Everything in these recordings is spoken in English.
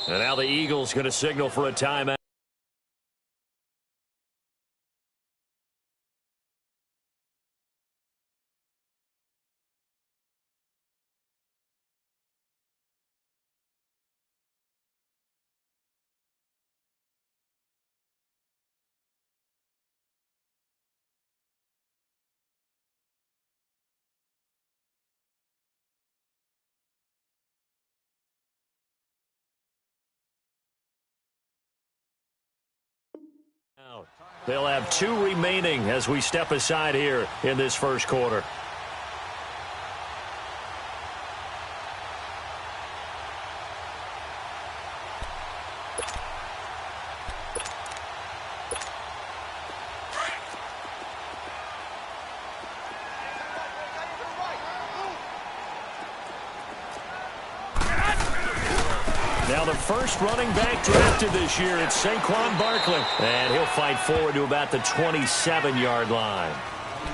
And now the Eagles going to signal for a timeout. They'll have 2 remaining as we step aside here in this first quarter. Now the first running back drafted this year, it's Saquon Barkley. And he'll fight forward to about the 27-yard line.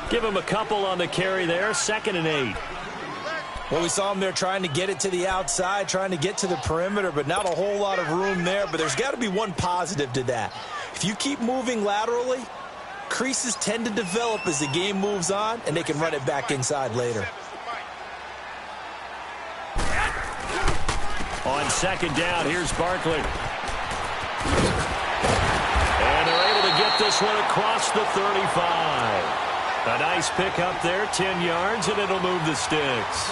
Give him a couple on the carry there, 2nd and 8. Well, we saw him there trying to get it to the outside, trying to get to the perimeter, but not a whole lot of room there. But there's got to be one positive to that. If you keep moving laterally, creases tend to develop as the game moves on, and they can run it back inside later. On 2nd down, here's Barkley. And they're able to get this one across the 35. A nice pick up there, 10 yards, and it'll move the sticks.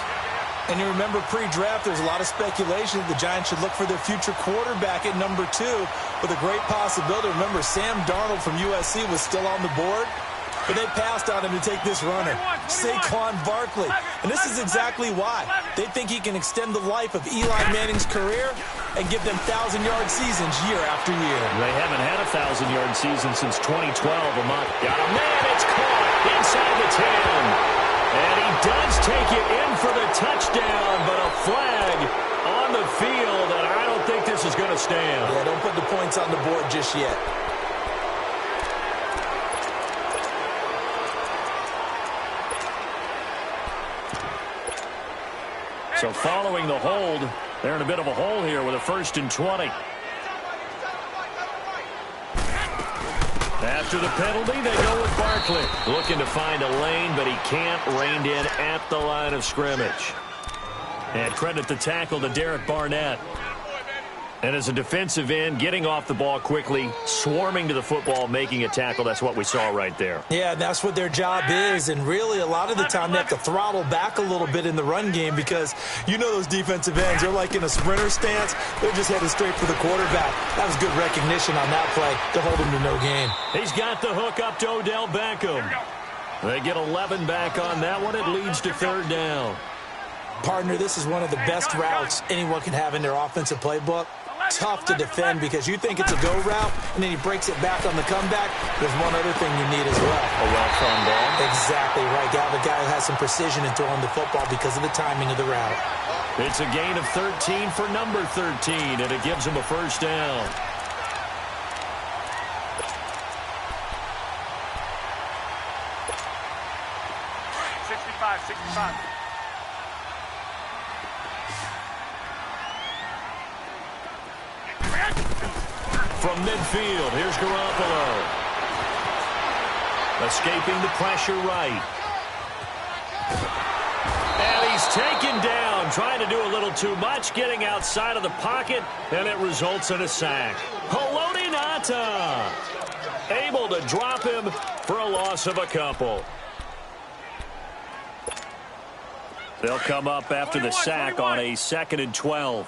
And you remember pre-draft, there's a lot of speculation that the Giants should look for their future quarterback at number 2 with a great possibility. Remember, Sam Darnold from USC was still on the board, but they passed on him to take this runner, Saquon Barkley. And this is exactly why. They think he can extend the life of Eli Manning's career and give them 1,000-yard seasons year after year. They haven't had a 1,000-yard season since 2012. Got a man, it's caught inside the 10. And he does take it in for the touchdown, but a flag on the field, and I don't think this is going to stand. Yeah, don't put the points on the board just yet. So following the hold, they're in a bit of a hole here with a 1st and 20. After the penalty, they go with Barkley. Looking to find a lane, but he can't. Reined in at the line of scrimmage. And credit the tackle to Derek Barnett. And as a defensive end, getting off the ball quickly, swarming to the football, making a tackle, that's what we saw right there. Yeah, that's what their job is. And really, a lot of the time, they have to throttle back a little bit in the run game because you know those defensive ends, they're like in a sprinter stance. They're just headed straight for the quarterback. That was good recognition on that play to hold him to no gain. He's got the hook up to Odell Beckham. They get 11 back on that one. It leads to 3rd down. Partner, this is one of the best routes anyone can have in their offensive playbook. Tough to defend because you think it's a go route, and then he breaks it back on the comeback. There's one other thing you need as well. A well-thrown ball. Exactly right. You have a guy who has some precision in throwing the football because of the timing of the route. It's a gain of 13 for number 13, and it gives him a 1st down. From midfield, here's Garoppolo. Escaping the pressure right. And he's taken down, trying to do a little too much, getting outside of the pocket, and it results in a sack. Haloti Ngata able to drop him for a loss of a couple. They'll come up after the sack on a 2nd and 12.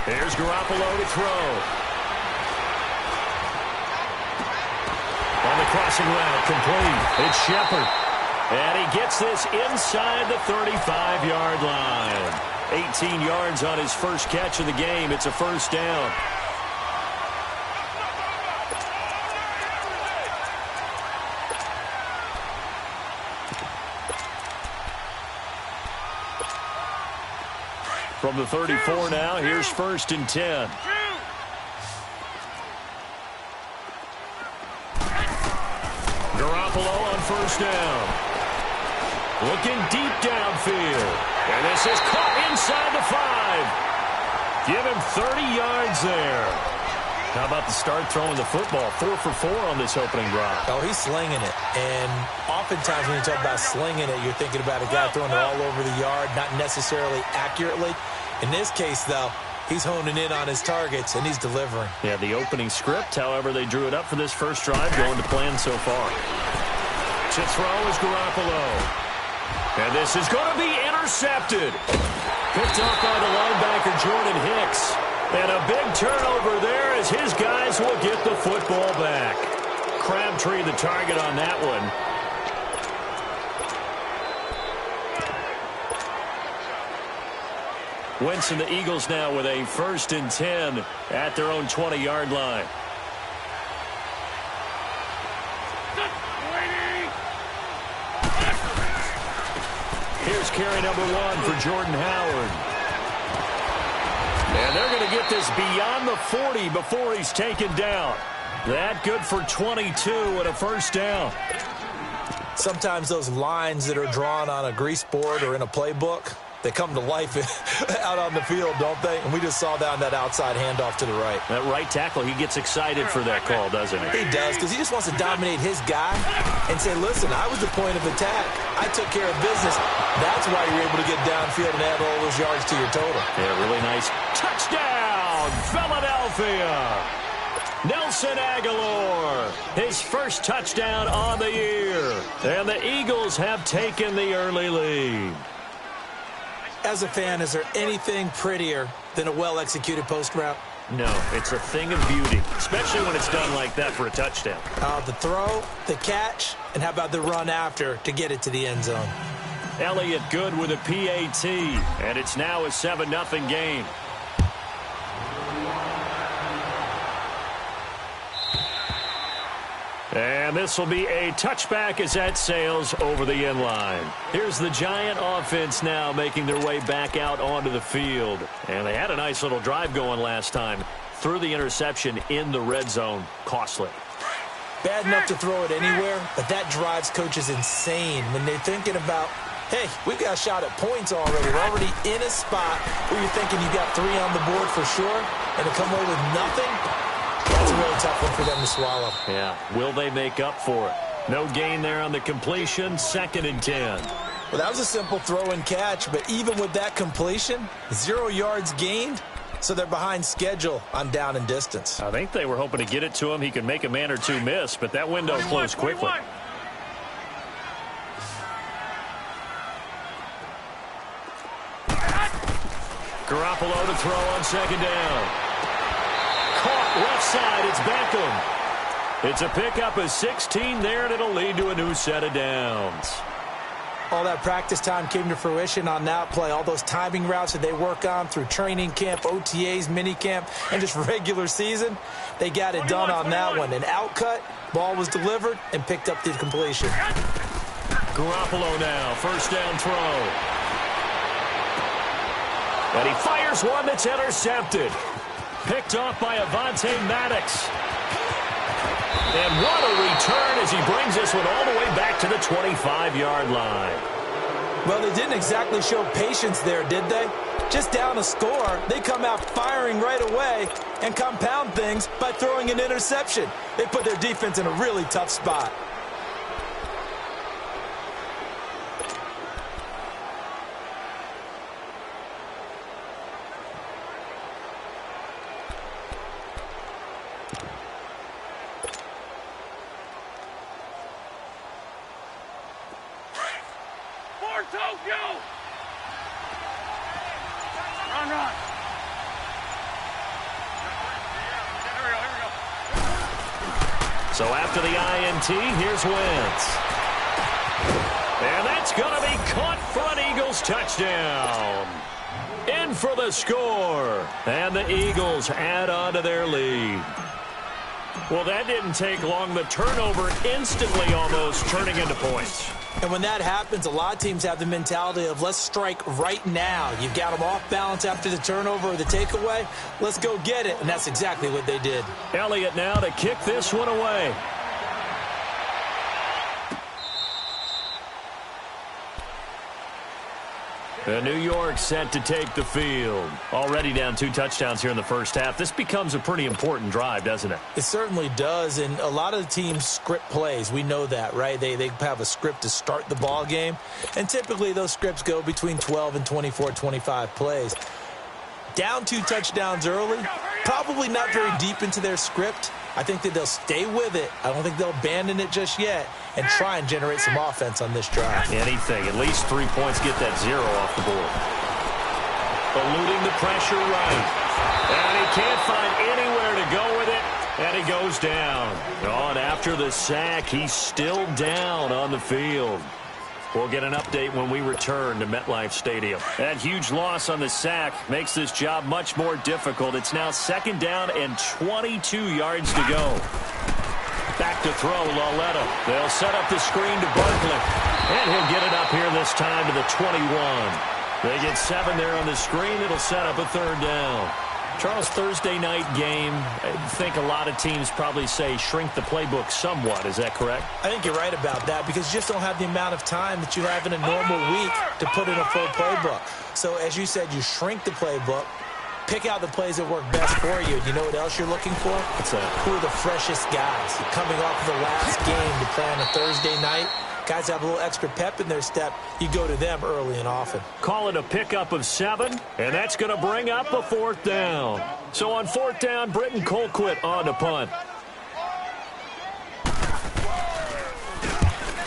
Here's Garoppolo to throw. On the crossing route, complete. It's Shepard. And he gets this inside the 35-yard line. 18 yards on his first catch of the game. It's a 1st down. From the 34 now, here's 1st and 10. Garoppolo on 1st down. Looking deep downfield. And this is caught inside the 5. Give him 30 yards there. How about the start throwing the football? 4 for 4 on this opening drive. Oh, he's slinging it. And oftentimes when you talk about slinging it, you're thinking about a guy throwing it all over the yard, not necessarily accurately. In this case, though, he's honing in on his targets, and he's delivering. Yeah, the opening script, however, they drew it up for this first drive, going to plan so far. To throw is Garoppolo. And this is going to be intercepted. Picked up by the linebacker, Jordan Hicks. And a big turnover there as his guys will get the football back. Crabtree the target on that one. Wentz and the Eagles now with a 1st and 10 at their own 20-yard line. Here's carry number 1 for Jordan Howard. And they're going to get this beyond the 40 before he's taken down. That good for 22 and a first down. Sometimes those lines that are drawn on a grease board or in a playbook, they come to life out on the field, don't they? And we just saw down that outside handoff to the right. That right tackle, he gets excited for that call, doesn't he? He does, because he just wants to dominate his guy and say, listen, I was the point of attack. I took care of business. That's why you're able to get downfield and add all those yards to your total. Yeah, really nice. Touchdown, Philadelphia. Nelson Aguilar, his first touchdown on the year. And the Eagles have taken the early lead. As a fan, is there anything prettier than a well-executed post route? No, it's a thing of beauty, especially when it's done like that for a touchdown. The throw, the catch, and how about the run after to get it to the end zone? Elliott good with a PAT, and it's now a 7-0 game. And this will be a touchback as that sails over the end line. Here's the Giant offense now making their way back out onto the field. And they had a nice little drive going last time. Threw the interception in the red zone. Costly. Bad enough to throw it anywhere, but that drives coaches insane when they're thinking about, hey, we've got a shot at points already. We're already in a spot where you're thinking you got 3 on the board for sure, and to come away with nothing, that's a really tough one for them to swallow. Yeah. Will they make up for it? No gain there on the completion. 2nd and 10. Well, that was a simple throw and catch, but even with that completion, 0 yards gained, so they're behind schedule on down and distance. I think they were hoping to get it to him. He could make a man or two miss, but that window closed quickly. Garoppolo to throw on 2nd down. Caught left side, it's Beckham. It's a pickup of 16 there, and it'll lead to a new set of downs. All that practice time came to fruition on that play. All those timing routes that they work on through training camp, OTAs, minicamp, and just regular season, they got it done on that one. An outcut, ball was delivered, and picked up the completion. Garoppolo now, 1st down throw. And he fires one that's intercepted. Picked off by Avonte Maddox. And what a return as he brings this one all the way back to the 25-yard line. Well, they didn't exactly show patience there, did they? Just down a score, they come out firing right away and compound things by throwing an interception. They put their defense in a really tough spot. So after the INT, here's Wentz. And that's going to be caught for an Eagles touchdown. In for the score. And the Eagles add on to their lead. Well, that didn't take long. The turnover instantly almost turning into points. And when that happens, a lot of teams have the mentality of let's strike right now. You've got them off balance after the turnover or the takeaway. Let's go get it. And that's exactly what they did. Elliott now to kick this one away. New York set to take the field. Already down 2 touchdowns here in the first half. This becomes a pretty important drive, doesn't it? It certainly does, and a lot of the teams script plays. We know that, right? They have a script to start the ball game, and typically those scripts go between 12 and 24, 25 plays. Down 2 touchdowns early, probably not very deep into their script. I think that they'll stay with it. I don't think they'll abandon it just yet and try and generate some offense on this drive. Anything. At least 3 points, get that 0 off the board. Eluding the pressure right. And he can't find anywhere to go with it. And he goes down. Oh, and after the sack, he's still down on the field. We'll get an update when we return to MetLife Stadium. That huge loss on the sack makes this job much more difficult. It's now 2nd down and 22 yards to go. Back to throw, Lauletta. They'll set up the screen to Barkley. And he'll get it up here this time to the 21. They get 7 there on the screen. It'll set up a 3rd down. Charles, Thursday night game, I think a lot of teams probably say shrink the playbook somewhat. Is that correct? I think you're right about that because you just don't have the amount of time that you have in a normal week to put in a full playbook. So as you said, you shrink the playbook, pick out the plays that work best for you. You know what else you're looking for? What's that? Who are the freshest guys coming off of the last game to play on a Thursday night? Guys have a little extra pep in their step. You go to them early and often. Call it a pickup of 7, and that's going to bring up a 4th down. So on 4th down, Britton Colquitt on to punt.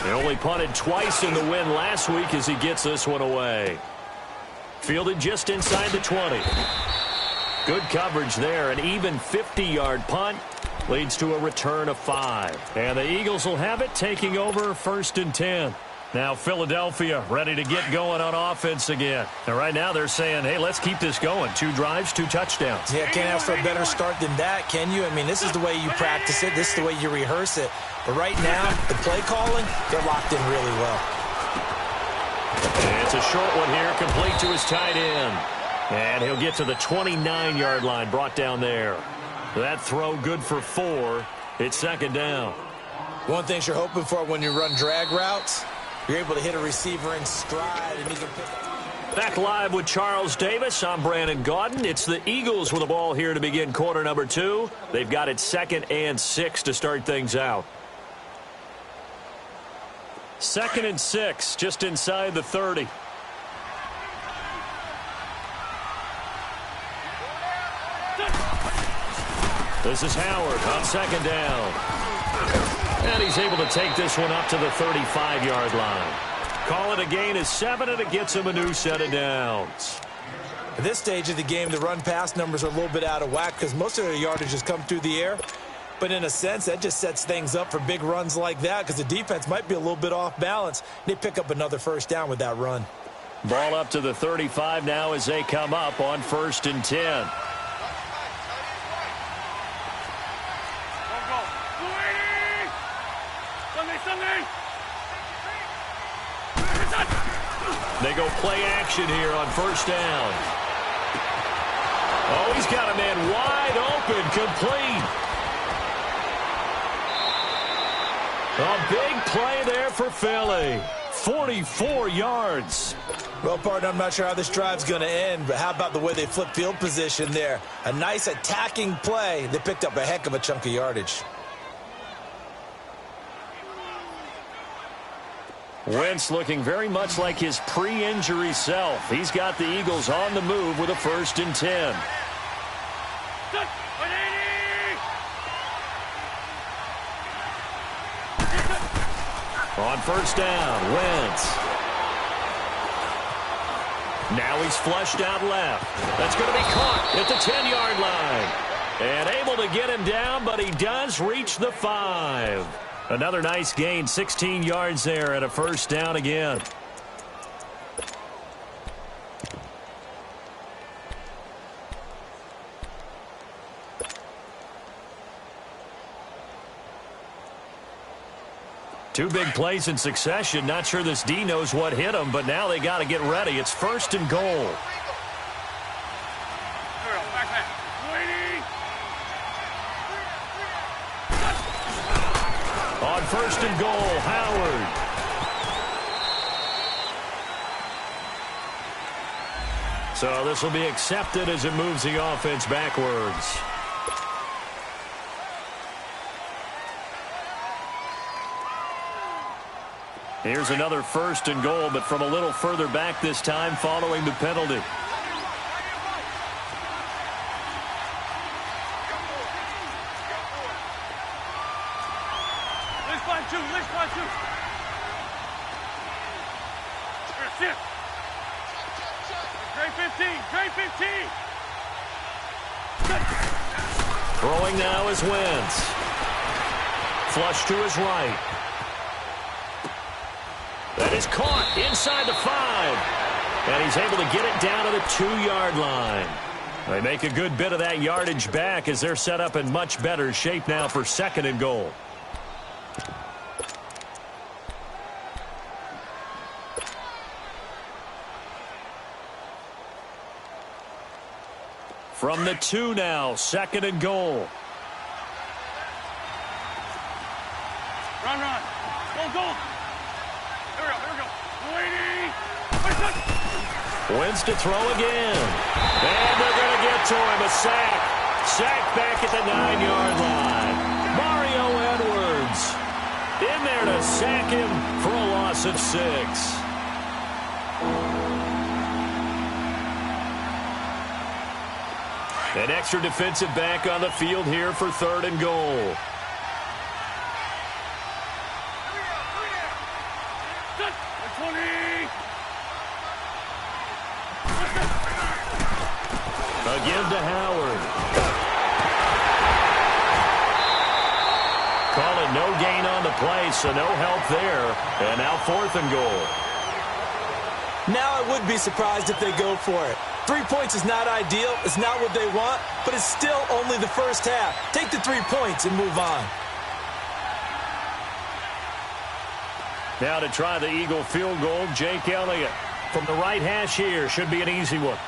He only punted twice in the win last week as he gets this one away. Fielded just inside the 20. Good coverage there. An even 50-yard punt leads to a return of 5. And the Eagles will have it, taking over 1st and 10. Now Philadelphia ready to get going on offense again. And right now they're saying, hey, let's keep this going. 2 drives, 2 touchdowns. Yeah, can't ask for a better start than that, can you? I mean, this is the way you practice it. This is the way you rehearse it. But right now, the play calling, they're locked in really well. And it's a short one here, complete to his tight end. And he'll get to the 29-yard line, brought down there. That throw good for 4. It's 2nd down. One thing you're hoping for when you run drag routes, you're able to hit a receiver in stride and he can pick up. Back live with Charles Davis. I'm Brandon Gaudin. It's the Eagles with the ball here to begin quarter number 2. They've got it 2nd and 6 to start things out. 2nd and 6, just inside the 30. This is Howard on 2nd down. And he's able to take this one up to the 35-yard line. Call it a gain of 7, and it gets him a new set of downs. At this stage of the game, the run-pass numbers are a little bit out of whack because most of their yardage has come through the air. But in a sense, that just sets things up for big runs like that because the defense might be a little bit off balance. They pick up another 1st down with that run. Ball up to the 35 now as they come up on 1st and 10. They go play action here on 1st down. Oh, he's got a man wide open, complete. A big play there for Philly. 44 yards. Well, partner, I'm not sure how this drive's going to end, but how about the way they flip field position there? A nice attacking play. They picked up a heck of a chunk of yardage. Wentz looking very much like his pre-injury self. He's got the Eagles on the move with a 1st and 10. On 1st down, Wentz. Now he's flushed out left. That's going to be caught at the 10-yard line. And able to get him down, but he does reach the 5. Another nice gain, 16 yards there and a 1st down again. Two big plays in succession. Not sure this D knows what hit him, but now they got to get ready. It's 1st and goal. On 1st and goal, Howard. So this will be accepted as it moves the offense backwards. Here's another 1st and goal, but from a little further back this time following the penalty. Throwing now is Wentz. Flush to his right. That is caught inside the 5. And he's able to get it down to the 2-yard line. They make a good bit of that yardage back as they're set up in much better shape now for 2nd and goal. From the 2 now, 2nd and goal. Run. Go. Here we go. Waiting. Wins to throw again. And they're going to get to him. A sack. Sack back at the 9-yard line. Mario Edwards in there to sack him for a loss of 6. An extra defensive back on the field here for 3rd and goal. Again to Howard. Calling no gain on the play, so no help there. And now 4th and goal. Now I would be surprised if they go for it. 3 points is not ideal. It's not what they want, but it's still only the first half. Take the 3 points and move on. Now to try the Eagle field goal, Jake Elliott. From the right hash here, should be an easy one.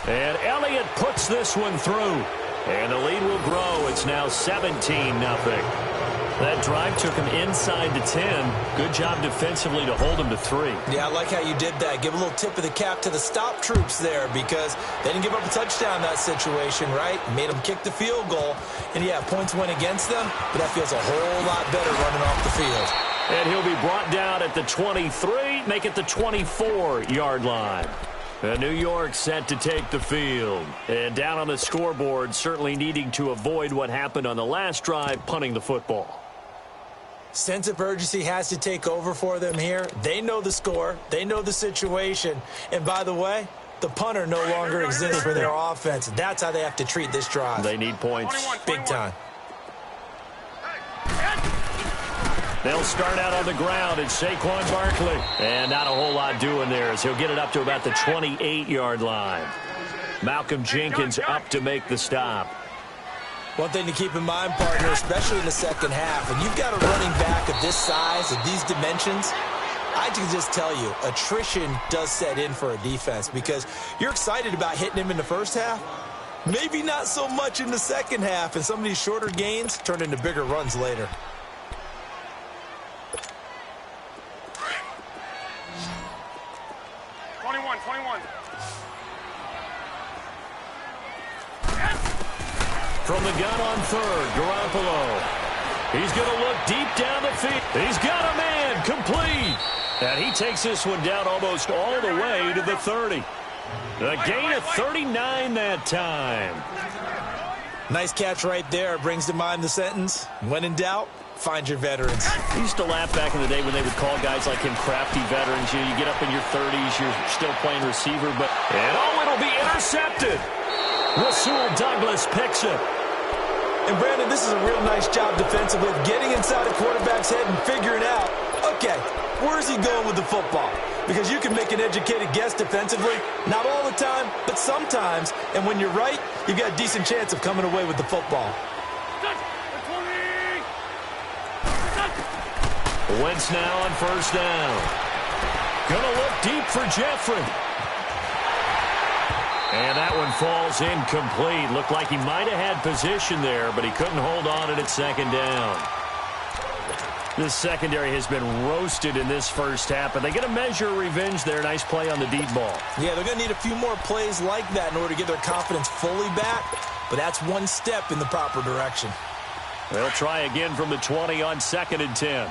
And Elliott puts this one through. And the lead will grow. It's now 17-0. That drive took him inside the 10. Good job defensively to hold him to 3. Yeah, I like how you did that. Give a little tip of the cap to the stop troops there because they didn't give up a touchdown in that situation, right? Made them kick the field goal. And, yeah, points went against them, but that feels a whole lot better running off the field. And he'll be brought down at the 23, make it the 24-yard line. New York set to take the field. And down on the scoreboard, certainly needing to avoid what happened on the last drive, punting the football. Sense of urgency has to take over for them here. They know the score. They know the situation. And by the way, the punter no longer exists for their offense. That's how they have to treat this drive. They need points. 21. Big time. They'll start out on the ground. It's Saquon Barkley. And not a whole lot doing there as he'll get it up to about the 28-yard line. Malcolm Jenkins up to make the stop. One thing to keep in mind, partner, especially in the second half, when you've got a running back of this size, of these dimensions, I can just tell you, attrition does set in for a defense because you're excited about hitting him in the first half. Maybe not so much in the second half, and some of these shorter gains turn into bigger runs later. From the gun on 3rd, Garoppolo. He's going to look deep down the field. He's got a man, complete. And he takes this one down almost all the way to the 30. A gain of 39 that time. Nice catch right there. Brings to mind the sentence, when in doubt, find your veterans. I used to laugh back in the day when they would call guys like him crafty veterans. You get up in your 30s, you're still playing receiver, but it'll be intercepted. Rasul Douglas picks it. And, Brandon, this is a real nice job defensively of getting inside a quarterback's head and figuring out, okay, where is he going with the football? Because you can make an educated guess defensively, not all the time, but sometimes. And when you're right, you've got a decent chance of coming away with the football. Wentz now on 1st down. Gonna look deep for Jeffrey. And that one falls incomplete. Looked like he might have had position there, but he couldn't hold on at second down. This secondary has been roasted in this first half, but they get a measure of revenge there. Nice play on the deep ball. Yeah, they're going to need a few more plays like that in order to get their confidence fully back, but that's one step in the proper direction. They'll try again from the 20 on 2nd and 10.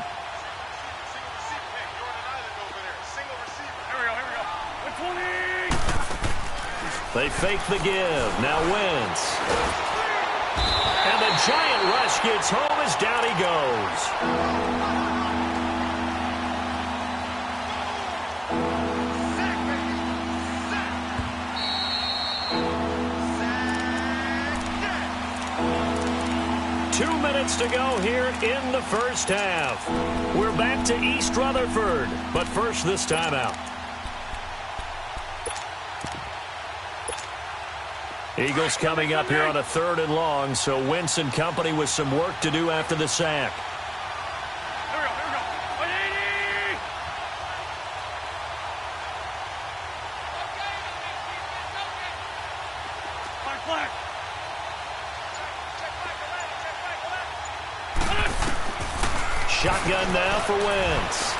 They fake the give. Now Wentz. And the giant rush gets home as down he goes. Two minutes to go here in the first half. We're back to East Rutherford, but first this timeout. Eagles coming up here on a 3rd and long, so Wentz and company with some work to do after the sack. Here we go. 180! Flag. Shotgun now for Wentz.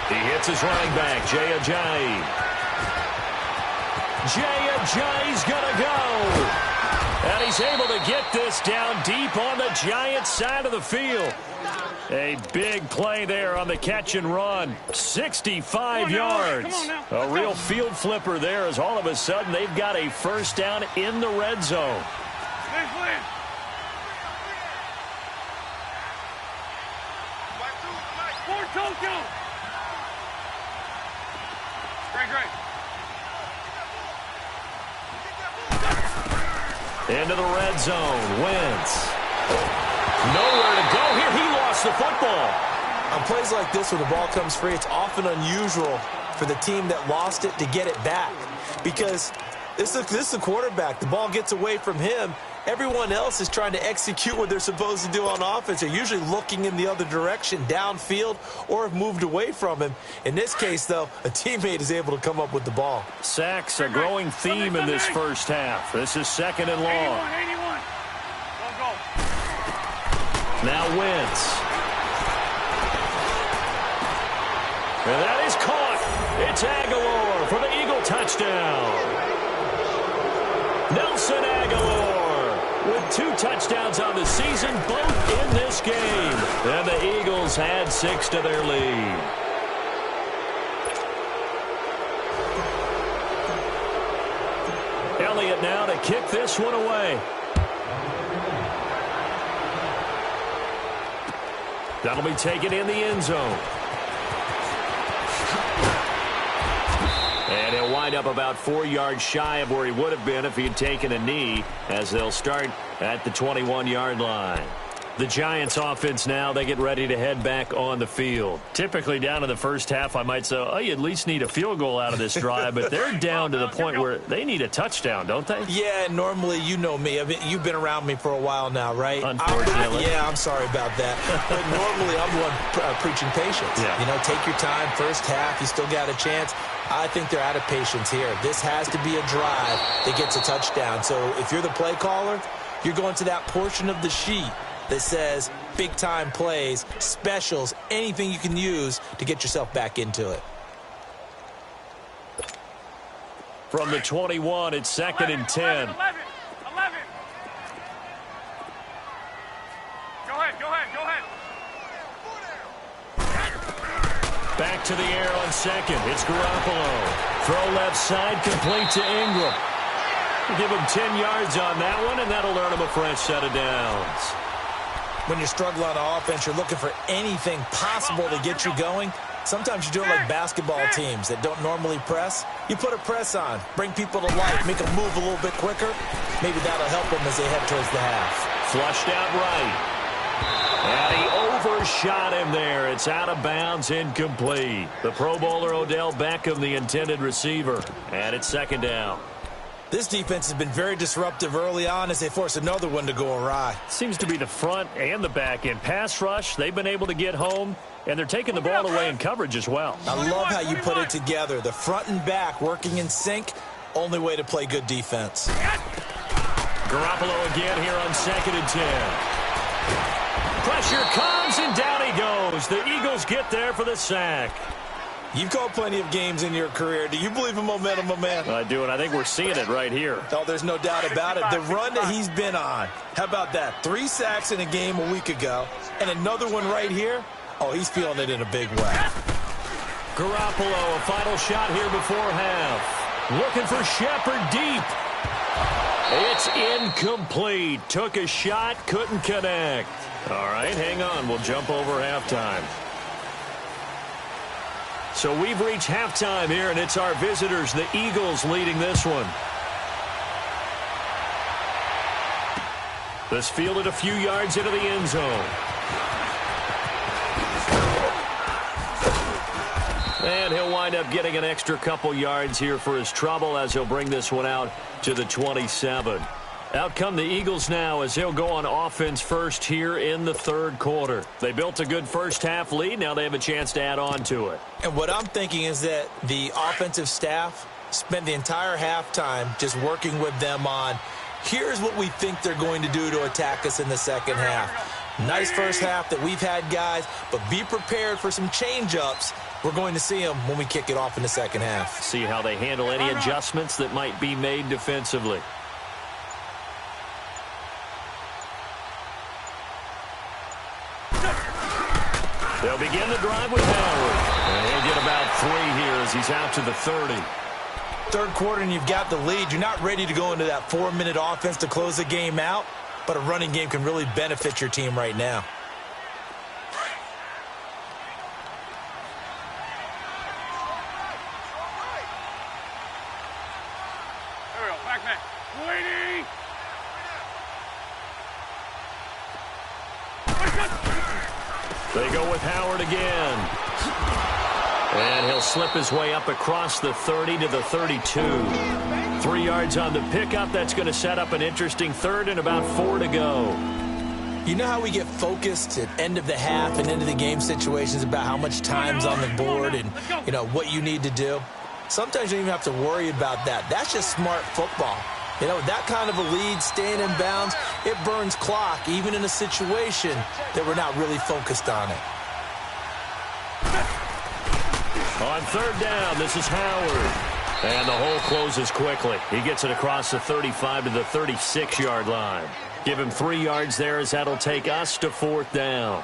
He hits his running back, Jay Ajayi. Jay Ajayi's gonna go. And he's able to get this down deep on the Giants' side of the field. A big play there on the catch and run. 65 yards. A real field flipper there as all of a sudden they've got a first down in the red zone. Great. Into the red zone. Wentz. Nowhere to go here. He lost the football. On plays like this where the ball comes free, it's often unusual for the team that lost it to get it back. Because this is the quarterback. The ball gets away from him. Everyone else is trying to execute what they're supposed to do on offense. They're usually looking in the other direction, downfield, or have moved away from him. In this case, though, a teammate is able to come up with the ball. Sacks, a growing theme in this first half. This is 2nd and long. 81. Go. Now Wentz. And that is caught. It's Aguilar for the Eagle touchdown. Nelson Aguilar with 2 touchdowns on the season, both in this game. And the Eagles had 6 to their lead. Elliott now to kick this one away. That'll be taken in the end zone. And he'll wind up about 4 yards shy of where he would have been if he had taken a knee, as they'll start at the 21-yard line. The Giants offense now, they get ready to head back on the field. Typically down in the first half, I might say, oh, you at least need a field goal out of this drive, but they're down to the point where they need a touchdown, don't they? Yeah, normally, you know me. I mean, you've been around me for a while now, right? Unfortunately. I'm sorry about that. But normally, I'm the one preaching patience. Yeah. You know, take your time. First half, you still got a chance. I think they're out of patience here. This has to be a drive that gets a touchdown. So if you're the play caller, you're going to that portion of the sheet that says big-time plays, specials, anything you can use to get yourself back into it. From the 21, it's 2nd and 10. 11. Go ahead. Back to the air on 2nd. It's Garoppolo. Throw left side, complete to Ingram. Give him 10 yards on that one, and that'll earn him a fresh set of downs. When you're struggling on offense, you're looking for anything possible to get you going. Sometimes you do it like basketball teams that don't normally press. You put a press on, bring people to life, make them move a little bit quicker. Maybe that'll help them as they head towards the half. Flushed out right. And he overshot him there. It's out of bounds, incomplete. The Pro Bowler Odell Beckham, the intended receiver. And it's 2nd down. This defense has been very disruptive early on as they force another one to go awry. Seems to be the front and the back end. Pass rush, they've been able to get home, and they're taking the ball away in coverage as well. I love how you put it together. The front and back working in sync. Only way to play good defense. Garoppolo again here on 2nd and 10. Pressure comes, and down he goes. The Eagles get there for the sack. You've called plenty of games in your career. Do you believe in momentum, my man? I do, and I think we're seeing it right here. Oh, there's no doubt about it. The run that he's been on. How about that? 3 sacks in a game a week ago, and another one right here. Oh, he's feeling it in a big way. Garoppolo, a final shot here before half. Looking for Shepard deep. It's incomplete. Took a shot, couldn't connect. All right, hang on. We'll jump over halftime. So we've reached halftime here, and it's our visitors, the Eagles, leading this one. This fielded a few yards into the end zone. And he'll wind up getting an extra couple yards here for his trouble as he'll bring this one out to the 27. Out come the Eagles now as they'll go on offense first here in the 3rd quarter. They built a good first half lead. Now they have a chance to add on to it. And what I'm thinking is that the offensive staff spent the entire halftime just working with them on, here's what we think they're going to do to attack us in the second half. Nice first half that we've had, guys, but be prepared for some change-ups. We're going to see them when we kick it off in the second half. See how they handle any adjustments that might be made defensively. They'll begin the drive with Howard. And he'll get about 3 here as he's out to the 30. 3rd quarter and you've got the lead. You're not ready to go into that 4-minute offense to close the game out, but a running game can really benefit your team right now. There we go. Back man. Waiting. They go with Howard again. And he'll slip his way up across the 30 to the 32. 3 yards on the pickup. That's going to set up an interesting 3rd and about 4 to go. You know how we get focused at end of the half and end of the game situations about how much time's on the board and, you know, what you need to do? Sometimes you don't even have to worry about that. That's just smart football. You know, that kind of a lead, staying in bounds, it burns clock, even in a situation that we're not really focused on it. On 3rd down, this is Howard. And the hole closes quickly. He gets it across the 35 to the 36-yard line. Give him 3 yards there as that'll take us to 4th down.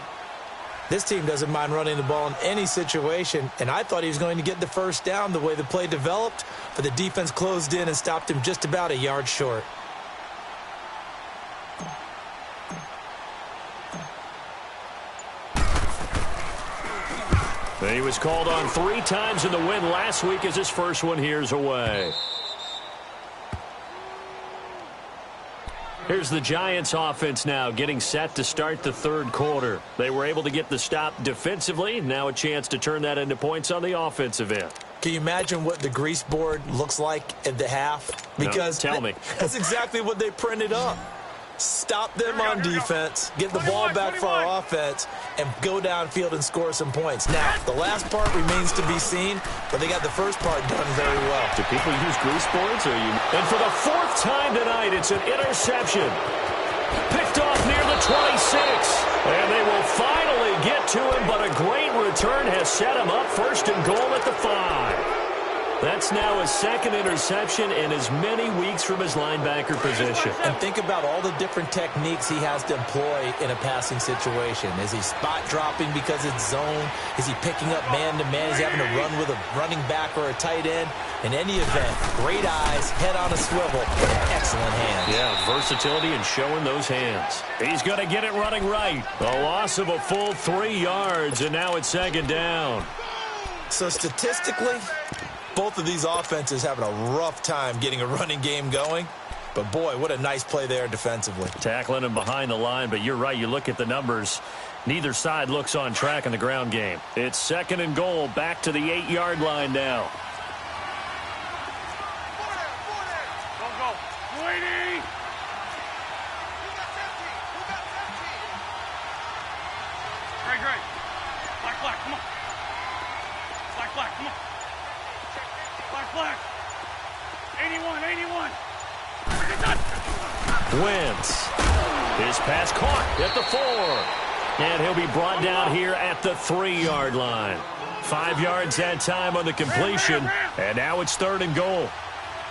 This team doesn't mind running the ball in any situation, and I thought he was going to get the first down the way the play developed, but the defense closed in and stopped him just about a yard short. He was called on 3 times in the win last week as his first one here's away. Here's the Giants offense now getting set to start the 3rd quarter. They were able to get the stop defensively. Now a chance to turn that into points on the offensive end. Can you imagine what the grease board looks like at the half? Because no, tell me. That's exactly what they printed up. Stop them on defense, get the ball back for our offense, and go downfield and score some points. Now, the last part remains to be seen, but they got the first part done very well. Do people use grease boards? And for the 4th time tonight, it's an interception. Picked off near the 26. And they will finally get to him, but a great return has set him up 1st and goal at the 5. That's now his 2nd interception in as many weeks from his linebacker position. And think about all the different techniques he has to employ in a passing situation. Is he spot dropping because it's zone? Is he picking up man-to-man? Is he having to run with a running back or a tight end? In any event, great eyes, head on a swivel, excellent hands. Yeah, versatility and showing those hands. He's going to get it running right. A loss of a full 3 yards, and now it's 2nd down. So statistically, both of these offenses having a rough time getting a running game going. But, boy, what a nice play there defensively. Tackling him behind the line, but you're right. You look at the numbers. Neither side looks on track in the ground game. It's 2nd and goal, back to the 8-yard line now. Don't go. Waiting. Great. Black, come on. Black, come on. Black. 81, 81. Wentz. His pass caught at the 4. And he'll be brought down here at the 3-yard line. 5 yards that time on the completion. And now it's 3rd and goal.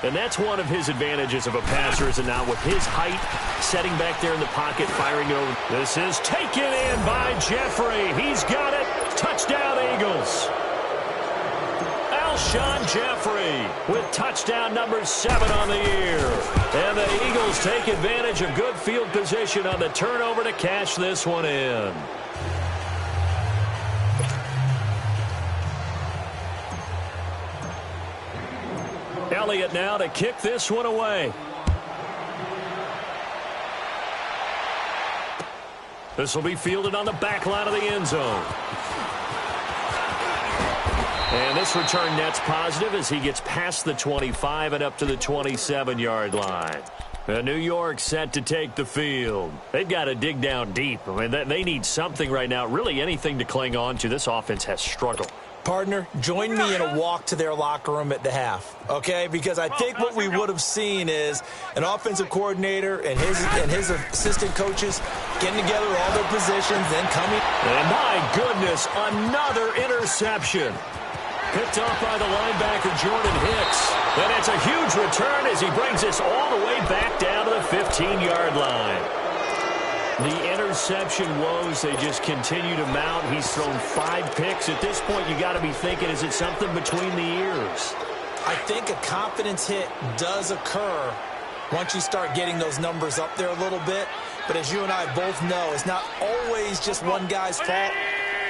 And that's one of his advantages of a passer, is it not? With his height, setting back there in the pocket, firing it over. This is taken in by Jeffrey. He's got it. Touchdown, Eagles. Alshon Jeffrey with touchdown number 7 on the year. And the Eagles take advantage of good field position on the turnover to cash this one in. Elliott now to kick this one away. This will be fielded on the back line of the end zone. And this return net's positive as he gets past the 25 and up to the 27-yard line. New York set to take the field. They've got to dig down deep. I mean, they need something right now, really anything to cling on to. This offense has struggled. Partner, join me in a walk to their locker room at the half, okay? Because I think what we would have seen is an offensive coordinator and his assistant coaches getting together all their positions, then coming. And my goodness, another interception. Picked off by the linebacker, Jordan Hicks. And it's a huge return as he brings this all the way back down to the 15-yard line. The interception woes, they just continue to mount. He's thrown 5 picks. At this point, you got to be thinking, is it something between the ears? I think a confidence hit does occur once you start getting those numbers up there a little bit. But as you and I both know, it's not always just one guy's fault.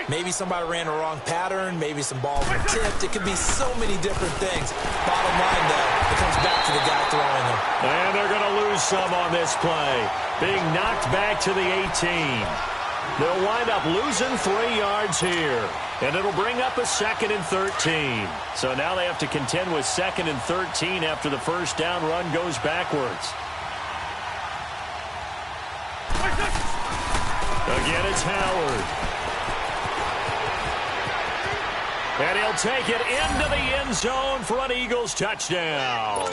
Maybe somebody ran the wrong pattern. Maybe some balls were tipped. It could be so many different things. Bottom line, though, it comes back to the guy throwing them. And they're going to lose some on this play. Being knocked back to the 18. They'll wind up losing 3 yards here. And it'll bring up a 2nd and 13. So now they have to contend with 2nd and 13 after the first down run goes backwards. Again, it's Howard. And he'll take it into the end zone for an Eagles touchdown.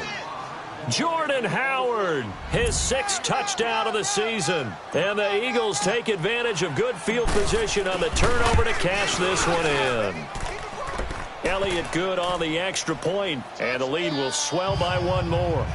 Jordan Howard, his 6th touchdown of the season. And the Eagles take advantage of good field position on the turnover to cash this one in. Elliott good on the extra point, and the lead will swell by 1 more.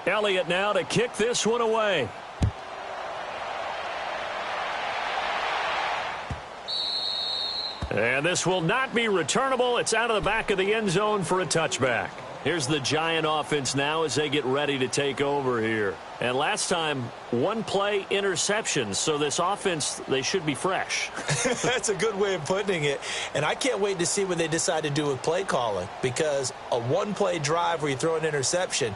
Elliott now to kick this one away. And this will not be returnable. It's out of the back of the end zone for a touchback. Here's the Giant offense now as they get ready to take over here. And last time, 1 play interception. So this offense, they should be fresh. That's a good way of putting it. And I can't wait to see what they decide to do with play calling. Because a 1-play drive where you throw an interception,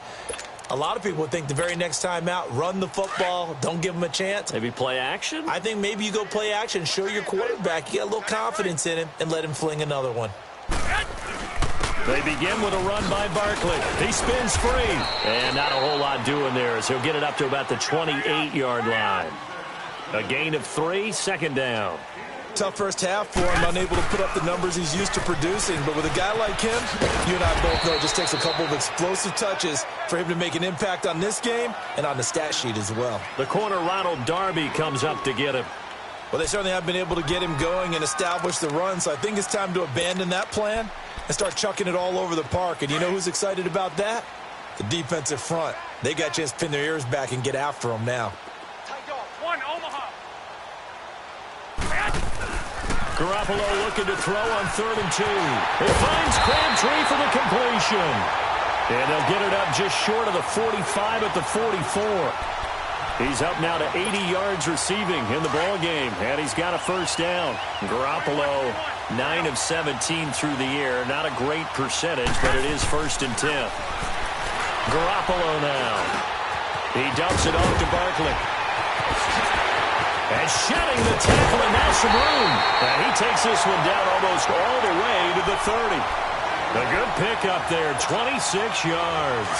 a lot of people would think the very next time out, run the football, don't give them a chance. Maybe play action? I think maybe you go play action, show your quarterback, you get a little confidence in him, and let him fling another one. They begin with a run by Barkley. He spins free. And not a whole lot doing there as he'll get it up to about the 28-yard line. A gain of 3, 2nd down. Tough first half for him, unable to put up the numbers he's used to producing. But with a guy like him, you and I both know it just takes a couple of explosive touches for him to make an impact on this game and on the stat sheet as well. The corner, Ronald Darby, comes up to get him. Well, they certainly have been able to get him going and establish the run, so I think it's time to abandon that plan and start chucking it all over the park. And you know who's excited about that? The defensive front. They got a chance to pin their ears back and get after him now. Garoppolo looking to throw on 3rd and 2. It finds Crabtree for the completion. And they'll get it up just short of the 45 at the 44. He's up now to 80 yards receiving in the ball game, and he's got a first down. Garoppolo, 9 of 17 through the air. Not a great percentage, but it is 1st and 10. Garoppolo now. He dumps it off to Barkley. And shedding the tackle, and now some room. And he takes this one down almost all the way to the 30. A good pickup there, 26 yards.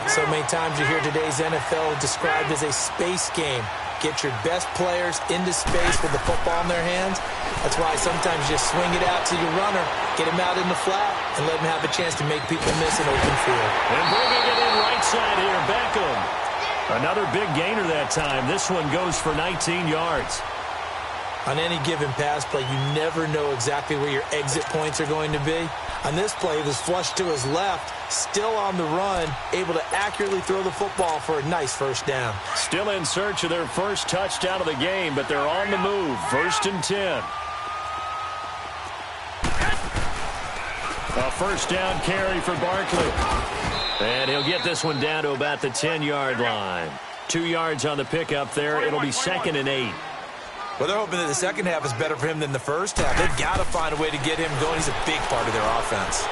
So many times you hear today's NFL described as a space game. Get your best players into space with the football in their hands. That's why sometimes you just swing it out to your runner, get him out in the flat, and let him have a chance to make people miss an open field. And bringing it in right side here, Beckham. Another big gainer that time. This one goes for 19 yards. On any given pass play, you never know exactly where your exit points are going to be. On this play, he was flushed to his left, still on the run, able to accurately throw the football for a nice first down. Still in search of their first touchdown of the game, but they're on the move. 1st and 10. A first down carry for Barkley. And he'll get this one down to about the 10-yard line. 2 yards on the pickup there. It'll be 2nd and 8. Well, they're hoping that the second half is better for him than the first half. They've got to find a way to get him going. He's a big part of their offense.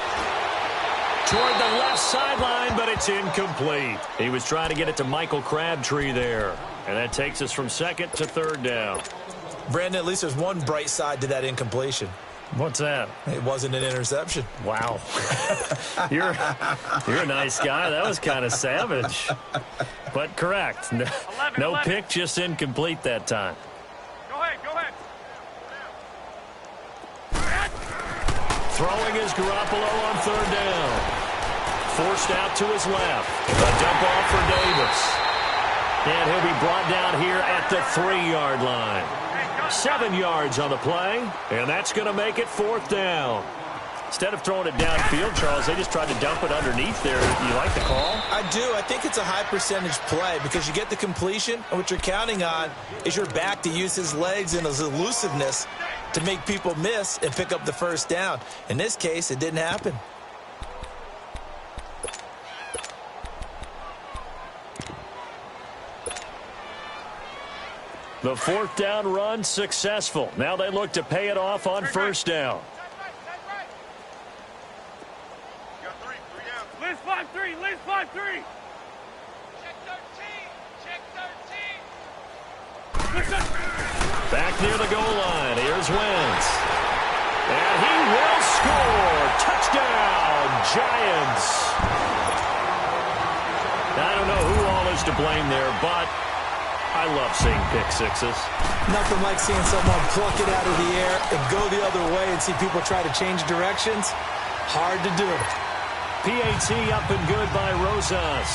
Toward the left sideline, but it's incomplete. He was trying to get it to Michael Crabtree there. And that takes us from 2nd to 3rd down. Brandon, at least there's one bright side to that incompletion. What's that? It wasn't an interception. Wow. You're a nice guy. That was kind of savage. But correct. No pick, just incomplete that time. Go ahead. Throwing is Garoppolo on 3rd down. Forced out to his left. A dump off for Davis. And he'll be brought down here at the 3-yard line. 7 yards on the play, and that's going to make it 4th down. Instead of throwing it downfield, Charles, they just tried to dump it underneath there. You like the call? I do. I think it's a high percentage play because you get the completion, and what you're counting on is your back to use his legs and his elusiveness to make people miss and pick up the first down. In this case, it didn't happen. The 4th down run successful. Now they look to pay it off on 1st down. Liz 5-3. Liz 5-3. Check 13. Check 13. Listen. Back near the goal line. Here's Wentz. And he will score. Touchdown, Giants. I don't know who all is to blame there, but I love seeing pick sixes. Nothing like seeing someone pluck it out of the air and go the other way and see people try to change directions. Hard to do. PAT up and good by Rosas.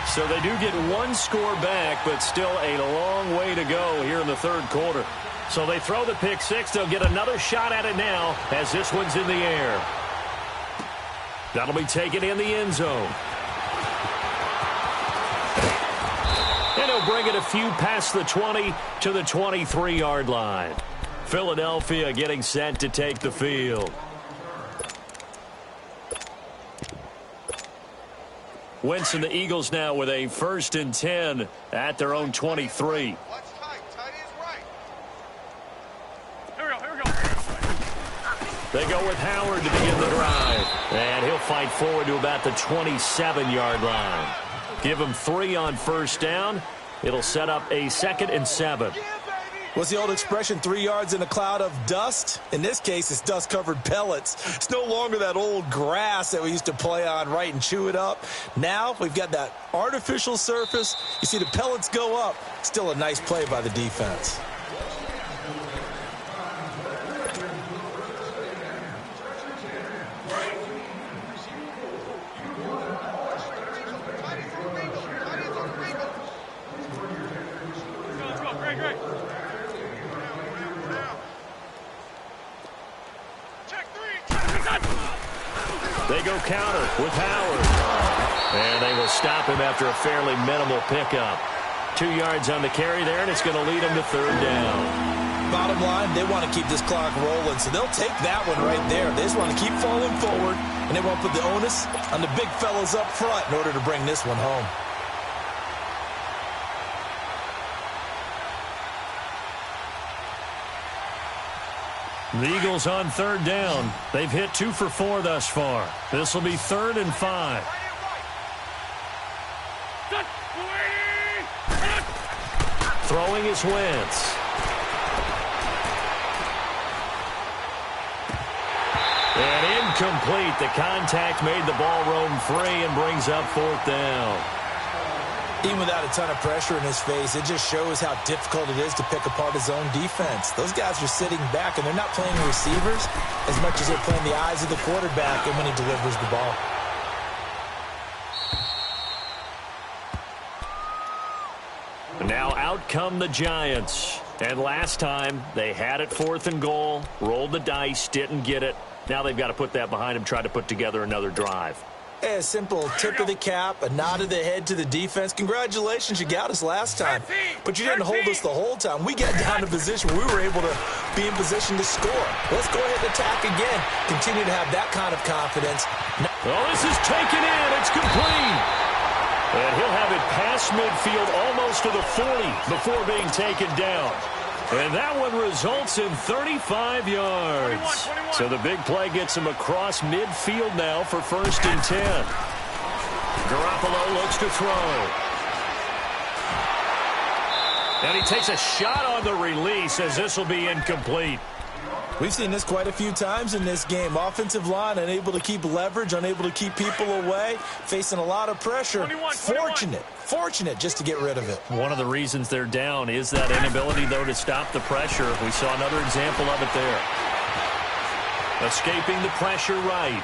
So they do get 1 score back, but still a long way to go here in the 3rd quarter. So they throw the pick six. They'll get another shot at it now as this one's in the air. That'll be taken in the end zone. And he'll bring it a few past the 20 to the 23-yard line. Philadelphia getting set to take the field. Wentz and the Eagles now with a 1st and 10 at their own 23. Here we go. They go with Howard to begin the drive. And he'll fight forward to about the 27-yard line. Give him 3 on 1st down. It'll set up a 2nd and 7. What's the old expression, 3 yards in a cloud of dust? In this case, it's dust-covered pellets. It's no longer that old grass that we used to play on, right, and chew it up. Now we've got that artificial surface. You see the pellets go up. Still a nice play by the defense. Great. They go counter with Howard. And they will stop him after a fairly minimal pickup. 2 yards on the carry there, and it's going to lead him to 3rd down. Bottom line, they want to keep this clock rolling, so they'll take that one right there. They just want to keep falling forward, and they want to put the onus on the big fellas up front in order to bring this one home. The Eagles on 3rd down. They've hit 2 for 4 thus far. This will be 3rd and 5. Throwing is Wentz. And incomplete. The contact made the ball roam free and brings up 4th down. Even without a ton of pressure in his face, it just shows how difficult it is to pick apart his own defense. Those guys are sitting back, and they're not playing receivers as much as they're playing the eyes of the quarterback and when he delivers the ball. Now out come the Giants. And last time, they had it 4th and goal, rolled the dice, didn't get it. Now they've got to put that behind them, try to put together another drive. A simple tip of the cap, a nod of the head to the defense. Congratulations, you got us last time. But you didn't hold us the whole time. We got down to position where we were able to be in position to score. Let's go ahead and attack again. Continue to have that kind of confidence. Oh, this is taken in. It's complete. And he'll have it past midfield almost to the 40 before being taken down. And that one results in 35 yards. 21. So the big play gets him across midfield now for 1st and 10. Garoppolo looks to throw. And he takes a shot on the release as this will be incomplete. We've seen this quite a few times in this game. Offensive line unable to keep leverage, unable to keep people away, facing a lot of pressure. 21. Fortunate just to get rid of it. One of the reasons they're down is that inability, though, to stop the pressure. We saw another example of it there. Escaping the pressure right.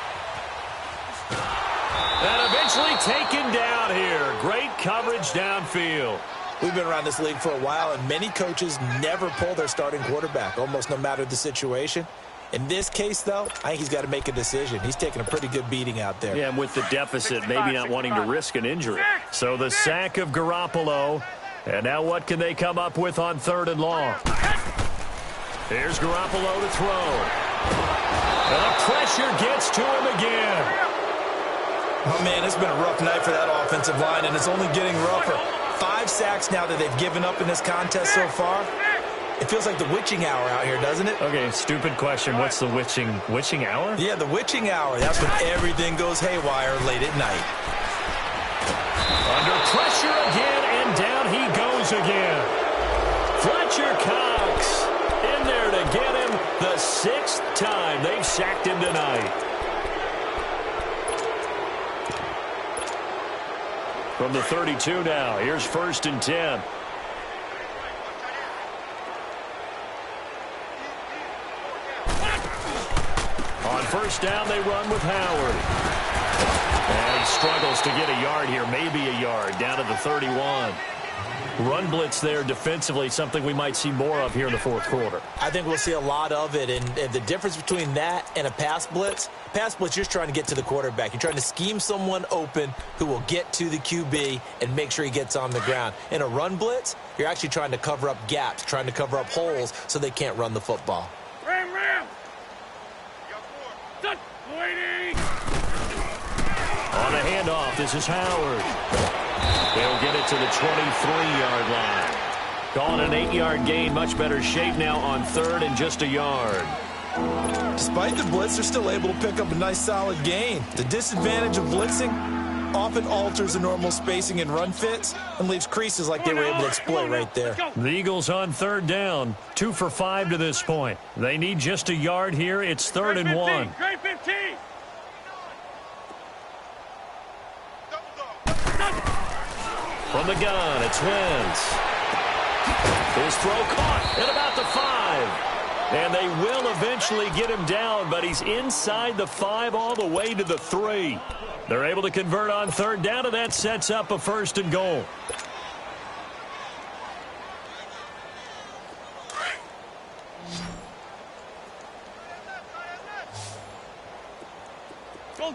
And eventually taken down here. Great coverage downfield. We've been around this league for a while, and many coaches never pull their starting quarterback, almost no matter the situation. In this case, though, I think he's got to make a decision. He's taking a pretty good beating out there. Yeah, and with the deficit, maybe not wanting to risk an injury. So the sack of Garoppolo. And now what can they come up with on 3rd and long? Here's Garoppolo to throw. And the pressure gets to him again. Oh, man, it's been a rough night for that offensive line, and it's only getting rougher. 5 sacks now that they've given up in this contest so far. It feels like the witching hour out here, doesn't it? Okay, stupid question. What's the witching hour? Yeah, the witching hour. That's when everything goes haywire late at night. Under pressure again, and down he goes again. Fletcher Cox in there to get him the 6th time they've sacked him tonight. From the 32 now, here's 1st and 10. On 1st down, they run with Howard. And he struggles to get a yard here, maybe a yard, down to the 31. Run blitz there defensively, something we might see more of here in the 4th quarter. I think we'll see a lot of it, and the difference between that and a pass blitz, you're just trying to get to the quarterback. You're trying to scheme someone open who will get to the QB and make sure he gets on the ground. In a run blitz, you're actually trying to cover up gaps, trying to cover up holes so they can't run the football. Ram! Waiting! On a handoff, this is Howard. They'll get it to the 23-yard line. Calling an 8-yard gain, much better shape now on 3rd and just a yard. Despite the blitz, they're still able to pick up a nice solid gain. The disadvantage of blitzing often alters the normal spacing and run fits and leaves creases like they were able to exploit right there. The Eagles on 3rd down, 2 for 5 to this point. They need just a yard here. It's 3rd and 1. Great 15. From the gun, it's Wentz. His throw caught at about the 5. And they will eventually get him down, but he's inside the 5 all the way to the 3. They're able to convert on 3rd down, and that sets up a 1st and goal.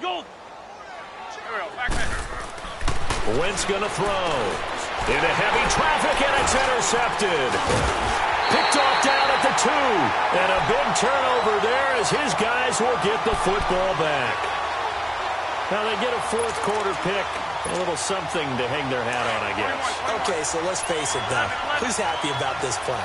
Goal. Here we go, back there. Wentz going to throw. Into heavy traffic, and it's intercepted. Picked off down at the 2. And a big turnover there as his guys will get the football back. Now they get a 4th quarter pick. A little something to hang their hat on, I guess. Okay, so let's face it, though. Who's happy about this play?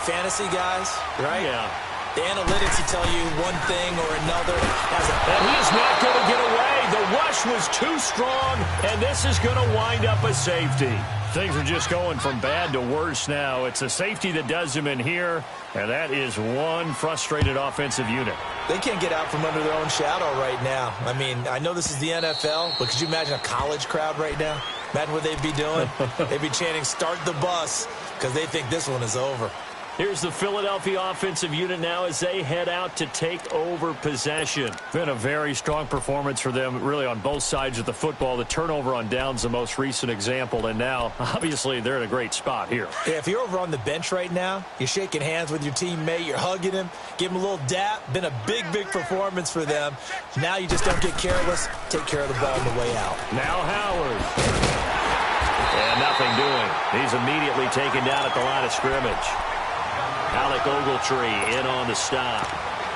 Fantasy guys, right? Yeah. The analytics will tell you one thing or another. And he is not going to get away. The rush was too strong, and this is going to wind up a safety. Things are just going from bad to worse now. It's a safety that does him in here, and that is one frustrated offensive unit. They can't get out from under their own shadow right now. I mean, I know this is the NFL, but could you imagine a college crowd right now? Imagine what they'd be doing. They'd be chanting, "Start the bus," because they think this one is over. Here's the Philadelphia offensive unit now as they head out to take over possession. Been a very strong performance for them, really, on both sides of the football. The turnover on downs, the most recent example, and now, obviously, they're in a great spot here. Yeah, if you're over on the bench right now, you're shaking hands with your teammate, you're hugging him, give him a little dap. Been a big, big performance for them. Now you just don't get careless. Take care of the ball on the way out. Now Howard. And nothing doing. He's immediately taken down at the line of scrimmage. Alec Ogletree in on the stop.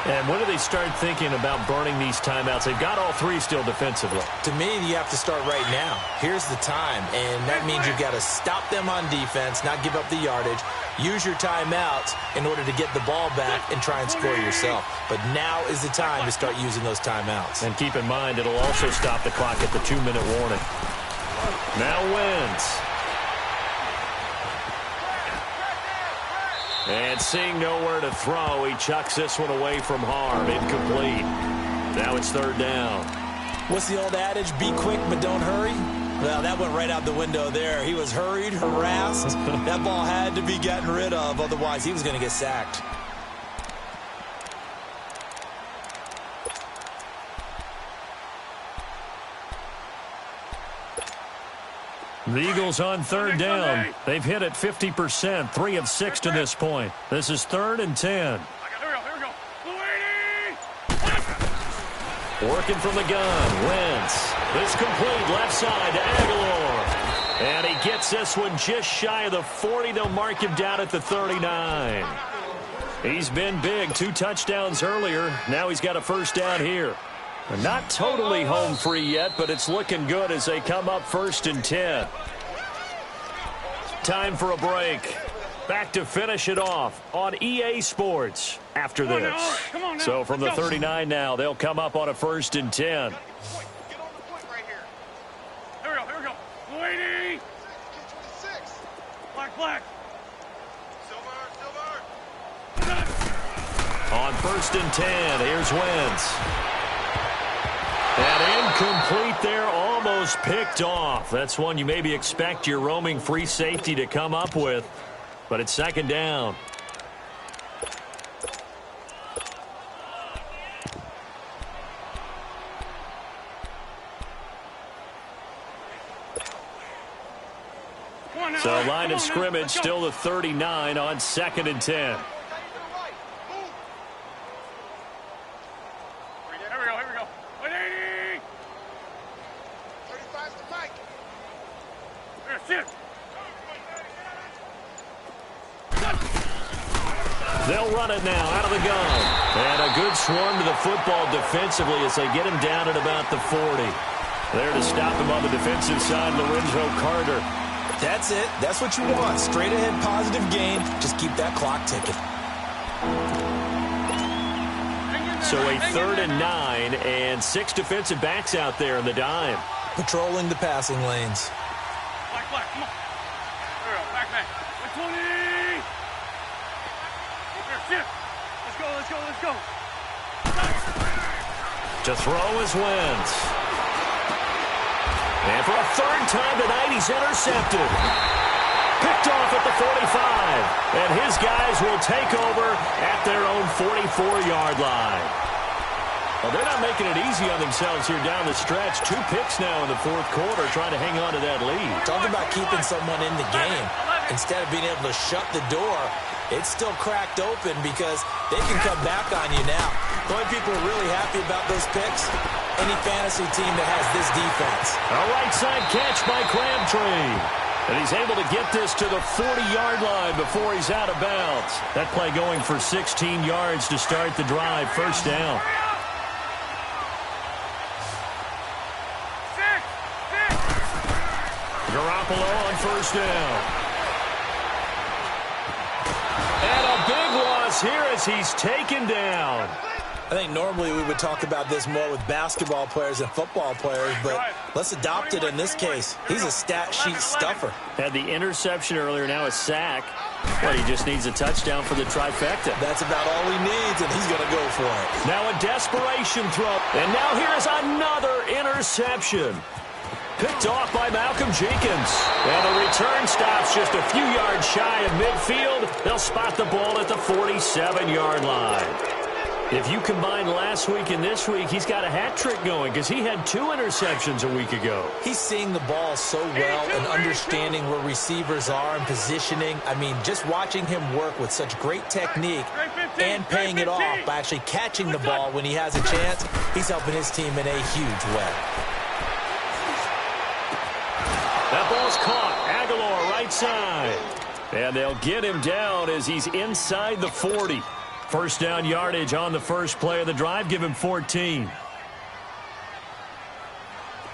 And when do they start thinking about burning these timeouts? They've got all three still defensively. To me, you have to start right now. Here's the time, and that means you've got to stop them on defense, not give up the yardage, use your timeouts in order to get the ball back and try and score yourself. But now is the time to start using those timeouts. And keep in mind, it'll also stop the clock at the 2-minute warning. Now Wentz. And seeing nowhere to throw, he chucks this one away from harm. Incomplete. Now it's third down. What's the old adage? Be quick, but don't hurry? Well, that went right out the window there. He was hurried, harassed. That ball had to be gotten rid of. Otherwise, he was going to get sacked. The Eagles on third down. They've hit it 50%, 3 of 6 to this point. This is 3rd and 10. Here we go. Working from the gun. Wentz. This complete left side to Aguilar. And he gets this one just shy of the 40. They'll mark him down at the 39. He's been big. 2 touchdowns earlier. Now he's got a first down here. Not totally home free yet, but it's looking good as they come up 1st and 10. Time for a break. Back to finish it off on EA Sports after this. So from the 39 now, they'll come up on a 1st and 10. Get on the point right here. Here we go. Lady. Black. Silver. On 1st and 10, here's Wentz. And incomplete there, almost picked off. That's one you maybe expect your roaming free safety to come up with. But it's 2nd down. So line of scrimmage still the 39 on 2nd and 10. They'll run it now out of the gun. And a good swarm to the football defensively as they get him down at about the 40. There to stop him on the defensive side, Lorenzo Carter. That's it. That's what you want. Straight ahead positive gain. Just keep that clock ticking. So a 3rd and 9 and 6 defensive backs out there in the dime. Patrolling the passing lanes. Black, come on. Here we go, back. 120. Let's go. To throw is Wentz. And for a 3rd time tonight, he's intercepted. Picked off at the 45. And his guys will take over at their own 44-yard line. Well, they're not making it easy on themselves here down the stretch. 2 picks now in the 4th quarter, trying to hang on to that lead. Talk about keeping someone in the game. Instead of being able to shut the door, it's still cracked open because they can come back on you now. The only people who are really happy about those picks, any fantasy team that has this defense. A right side catch by Crabtree. And he's able to get this to the 40-yard line before he's out of bounds. That play going for 16 yards to start the drive. 1st down. Garoppolo on 1st down. And a big loss falls here as he's taken down. I think normally we would talk about this more with basketball players and football players, but let's adopt it in this case. He's a stat sheet stuffer. Had the interception earlier, now a sack. Well, he just needs a touchdown for the trifecta. That's about all he needs, and he's going to go for it. Now a desperation throw. And now here's another interception. Picked off by Malcolm Jenkins. And the return stops just a few yards shy of midfield. They'll spot the ball at the 47-yard line. If you combine last week and this week, he's got a hat trick going because he had 2 interceptions a week ago. He's seeing the ball so well and understanding where receivers are and positioning. I mean, just watching him work with such great technique and paying it off by actually catching the ball when he has a chance, he's helping his team in a huge way. That ball's caught. Aguilar right side. And they'll get him down as he's inside the 40. First down yardage on the first play of the drive. Give him 14.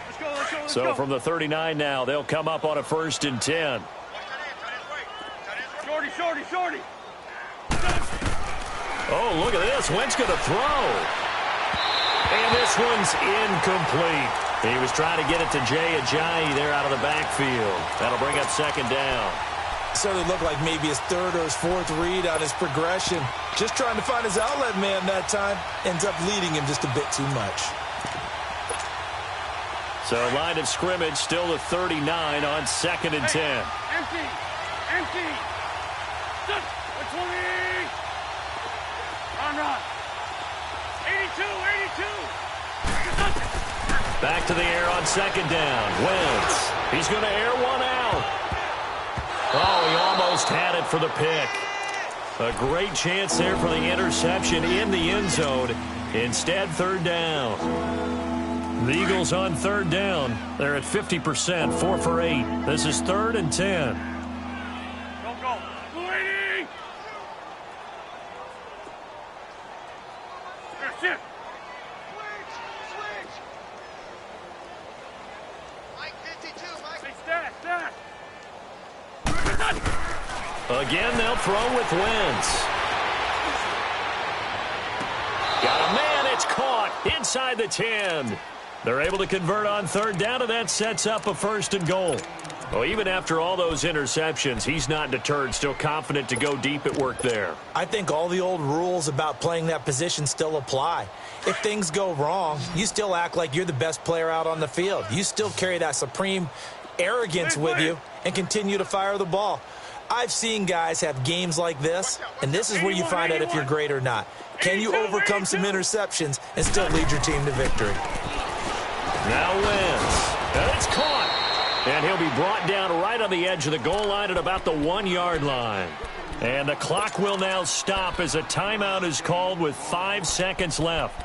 Let's So go. from the 39 now, they'll come up on a 1st and 10. Shorty. Oh, look at this. Wentz going to throw. And this one's incomplete. He was trying to get it to Jay Ajayi there out of the backfield. That'll bring up 2nd down. Certainly looked like maybe his 3rd or his 4th read on his progression. Just trying to find his outlet man that time. Ends up leading him just a bit too much. So line of scrimmage still the 39 on 2nd and 10. Empty. 20. Run. 82. Back to the air on 2nd down. Wentz. He's going to air one out. Oh, he almost had it for the pick. A great chance there for the interception in the end zone. Instead, 3rd down. The Eagles on 3rd down. They're at 50%, 4 for 8. This is 3rd and 10. Go. Lady. Shift. Switch. Mike 52, Mike. Hey, stat. Again, they'll throw with Wentz. Got a man, it's caught inside the 10. They're able to convert on 3rd down, and that sets up a 1st and goal. Well, even after all those interceptions, he's not deterred, still confident to go deep at work there. I think all the old rules about playing that position still apply. If things go wrong, you still act like you're the best player out on the field. You still carry that supreme arrogance with you and continue to fire the ball. I've seen guys have games like this, and this is where you find out if you're great or not. Can you overcome some interceptions and still lead your team to victory? Now Wentz. And it's caught. And he'll be brought down right on the edge of the goal line at about the 1-yard line. And the clock will now stop as a timeout is called with 5 seconds left.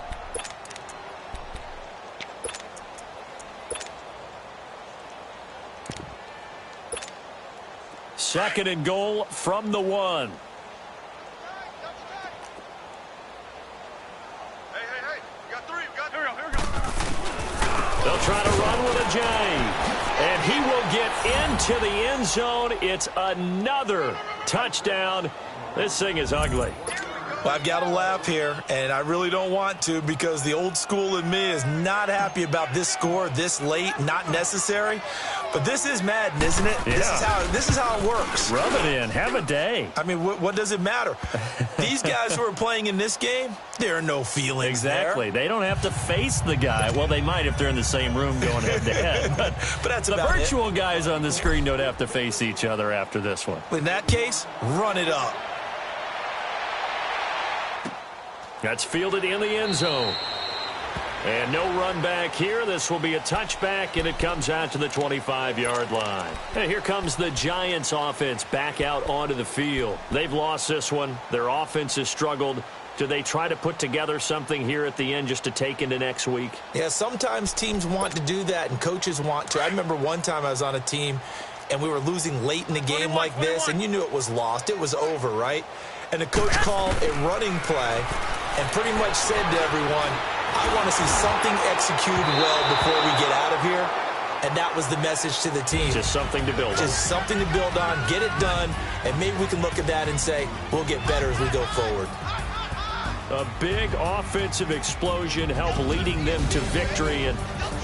Second and goal from the 1. Hey. We got 3. Here we go. They'll try to run with Ajayi. And he will get into the end zone. It's another touchdown. This thing is ugly. Well, I've got to laugh here, and I really don't want to because the old school in me is not happy about this score this late, not necessary. But this is Madden, isn't it? Yeah. This is how it works. Rub it in. Have a day. I mean, what does it matter? These guys who are playing in this game, there are no feelings Exactly. there. They don't have to face the guy. Well, they might if they're in the same room going head-to-head. But that's the about virtual guys on the screen don't have to face each other after this one. In that case, run it up. That's fielded in the end zone. And no run back here. This will be a touchback, and it comes out to the 25-yard line. And here comes the Giants offense back out onto the field. They've lost this one. Their offense has struggled. Do they try to put together something here at the end just to take into next week? Yeah, sometimes teams want to do that, and coaches want to. I remember one time I was on a team, and we were losing late in a game like this, and you knew it was lost. It was over, right? And the coach called a running play and pretty much said to everyone, I want to see something executed well before we get out of here. And that was the message to the team. Just something to build on. Just something to build on, get it done, and maybe we can look at that and say, we'll get better as we go forward. A big offensive explosion helped leading them to victory. And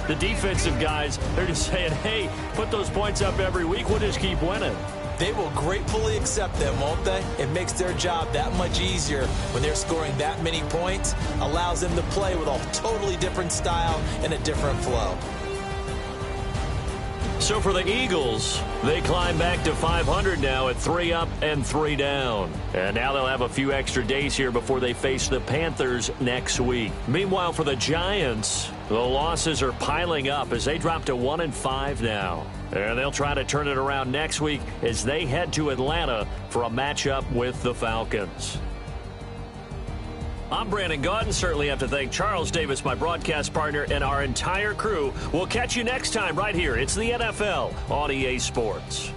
the defensive guys, they're just saying, hey, put those points up every week. We'll just keep winning. They will gratefully accept them, won't they? It makes their job that much easier when they're scoring that many points. Allows them to play with a totally different style and a different flow. So for the Eagles, they climb back to 500 now at 3 up and 3 down. And now they'll have a few extra days here before they face the Panthers next week. Meanwhile, for the Giants, the losses are piling up as they drop to 1-5 now. And they'll try to turn it around next week as they head to Atlanta for a matchup with the Falcons. I'm Brandon Gaudin. Certainly have to thank Charles Davis, my broadcast partner, and our entire crew. We'll catch you next time right here. It's the NFL on EA Sports.